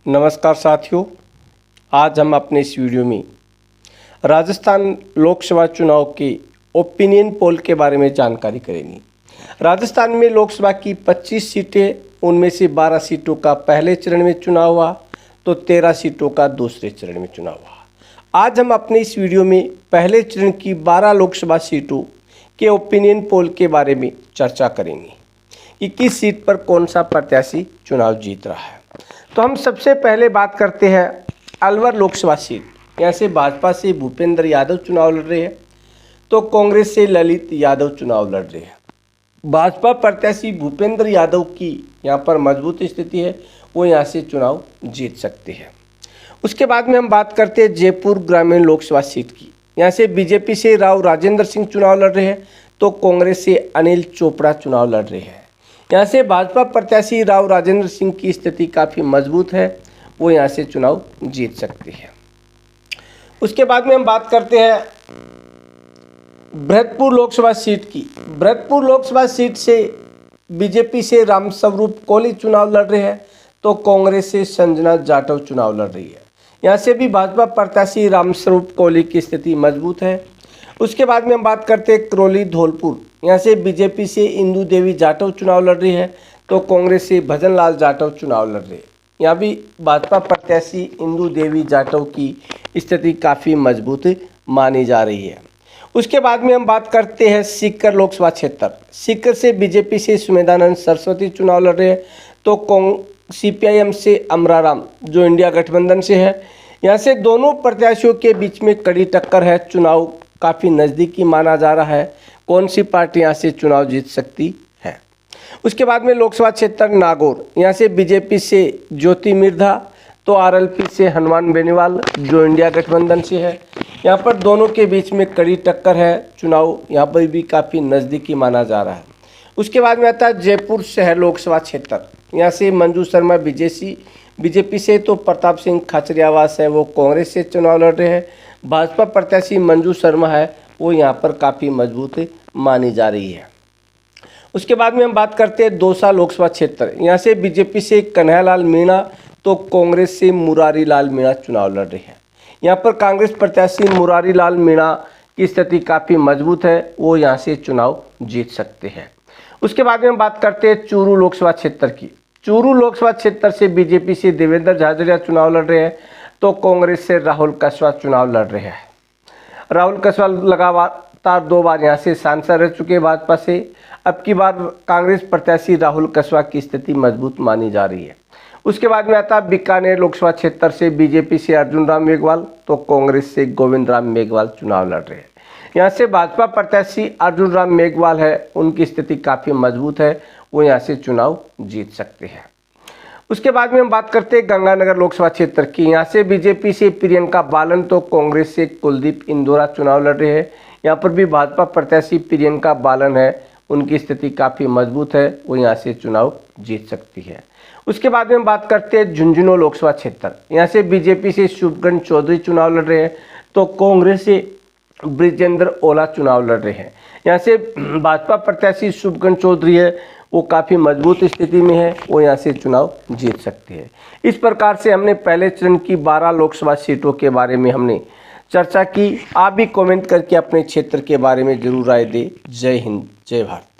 नमस्कार साथियों, आज हम अपने इस वीडियो में राजस्थान लोकसभा चुनाव के ओपिनियन पोल के बारे में जानकारी करेंगे। राजस्थान में लोकसभा की 25 सीटें, उनमें से 12 सीटों का पहले चरण में चुनाव हुआ तो 13 सीटों का दूसरे चरण में चुनाव हुआ। आज हम अपने इस वीडियो में पहले चरण की 12 लोकसभा सीटों के ओपिनियन पोल के बारे में चर्चा करेंगे कि किस सीट पर कौन सा प्रत्याशी चुनाव जीत रहा है। तो हम सबसे पहले बात करते हैं अलवर लोकसभा सीट। यहाँ से भाजपा से भूपेंद्र यादव चुनाव लड़ रहे हैं तो कांग्रेस से ललित यादव चुनाव लड़ रहे हैं। भाजपा प्रत्याशी भूपेंद्र यादव की यहाँ पर मजबूत स्थिति है, वो यहाँ से चुनाव जीत सकते हैं। उसके बाद में हम बात करते हैं जयपुर ग्रामीण लोकसभा सीट की। यहाँ से बीजेपी से राव राजेंद्र सिंह चुनाव लड़ रहे हैं तो कांग्रेस से अनिल चोपड़ा चुनाव लड़ रहे हैं। यहाँ से भाजपा प्रत्याशी राव राजेंद्र सिंह की स्थिति काफ़ी मजबूत है, वो यहाँ से चुनाव जीत सकते हैं। उसके बाद में हम बात करते हैं भरतपुर लोकसभा सीट की। भरतपुर लोकसभा सीट से बीजेपी से रामस्वरूप कोहली चुनाव लड़ रहे हैं तो कांग्रेस से संजना जाटव चुनाव लड़ रही है। यहाँ से भी भाजपा प्रत्याशी रामस्वरूप कोहली की स्थिति मजबूत है। उसके बाद में हम बात करते हैं करौली धौलपुर। यहाँ से बीजेपी से इंदु देवी जाटव चुनाव लड़ रही है तो कांग्रेस से भजन लाल जाटव चुनाव लड़ रहे हैं। यहाँ भी भाजपा प्रत्याशी इंदु देवी जाटव की स्थिति काफ़ी मजबूत मानी जा रही है। उसके बाद में हम बात करते हैं सीकर लोकसभा क्षेत्र। सीकर से बीजेपी से सुमेधानंद सरस्वती चुनाव लड़ रहे हैं तो सीपीआईएम से अमराराम जो इंडिया गठबंधन से है। यहाँ से दोनों प्रत्याशियों के बीच में कड़ी टक्कर है, चुनाव काफ़ी नज़दीकी माना जा रहा है। कौन सी पार्टी यहाँ से चुनाव जीत सकती है। उसके बाद में लोकसभा क्षेत्र नागौर। यहाँ से बीजेपी से ज्योति मिर्धा तो आरएलपी से हनुमान बेनीवाल जो इंडिया गठबंधन से है। यहाँ पर दोनों के बीच में कड़ी टक्कर है, चुनाव यहाँ पर भी काफ़ी नज़दीकी माना जा रहा है। उसके बाद में आता है जयपुर शहर लोकसभा क्षेत्र। यहाँ से मंजू शर्मा बीजेपी से तो प्रताप सिंह खाचरियावास है वो कांग्रेस से चुनाव लड़ रहे हैं। भाजपा प्रत्याशी मंजू शर्मा है वो यहाँ पर काफ़ी मजबूत मानी जा रही है। उसके बाद में हम बात करते हैं दौसा लोकसभा क्षेत्र। यहाँ से बीजेपी से कन्हैयालाल मीणा तो कांग्रेस से मुरारी लाल मीणा चुनाव लड़ रहे हैं। यहाँ पर कांग्रेस प्रत्याशी मुरारी लाल मीणा की स्थिति काफ़ी मजबूत है, वो यहाँ से चुनाव जीत सकते हैं। उसके बाद में हम बात करते हैं चूरू लोकसभा क्षेत्र की। चूरू लोकसभा क्षेत्र से बीजेपी से देवेंद्र झाझड़िया चुनाव लड़ रहे हैं तो कांग्रेस से राहुल कसवा चुनाव लड़ रहे हैं। राहुल कसवा लगातार 2 बार यहाँ से सांसद रह चुके भाजपा से। अब की बार कांग्रेस प्रत्याशी राहुल कसवा की स्थिति मजबूत मानी जा रही है। उसके बाद में आता बीकानेर लोकसभा क्षेत्र से बीजेपी से अर्जुन राम मेघवाल तो कांग्रेस से गोविंद राम मेघवाल चुनाव लड़ रहे हैं। यहाँ से भाजपा प्रत्याशी अर्जुन राम मेघवाल है, उनकी स्थिति काफ़ी मजबूत है, वो यहाँ से चुनाव जीत सकते हैं। उसके बाद में हम बात करते हैं गंगानगर लोकसभा क्षेत्र की। यहाँ से बीजेपी से प्रियंका बालन तो कांग्रेस से कुलदीप इंदौरा चुनाव लड़ रहे हैं। यहाँ पर भी भाजपा प्रत्याशी प्रियंका बालन है, उनकी स्थिति काफ़ी मजबूत है, वो यहाँ से चुनाव जीत सकती है। उसके बाद में हम बात करते हैं झुंझुनू लोकसभा क्षेत्र। यहाँ से बीजेपी से शुभगन चौधरी चुनाव लड़ रहे हैं तो कांग्रेस से ब्रिजेंद्र ओला चुनाव लड़ रहे हैं। यहाँ से भाजपा प्रत्याशी शुभगन चौधरी है, वो काफ़ी मजबूत स्थिति में है, वो यहाँ से चुनाव जीत सकते हैं। इस प्रकार से हमने पहले चरण की 12 लोकसभा सीटों के बारे में हमने चर्चा की। आप भी कमेंट करके अपने क्षेत्र के बारे में जरूर राय दें। जय हिंद, जय भारत।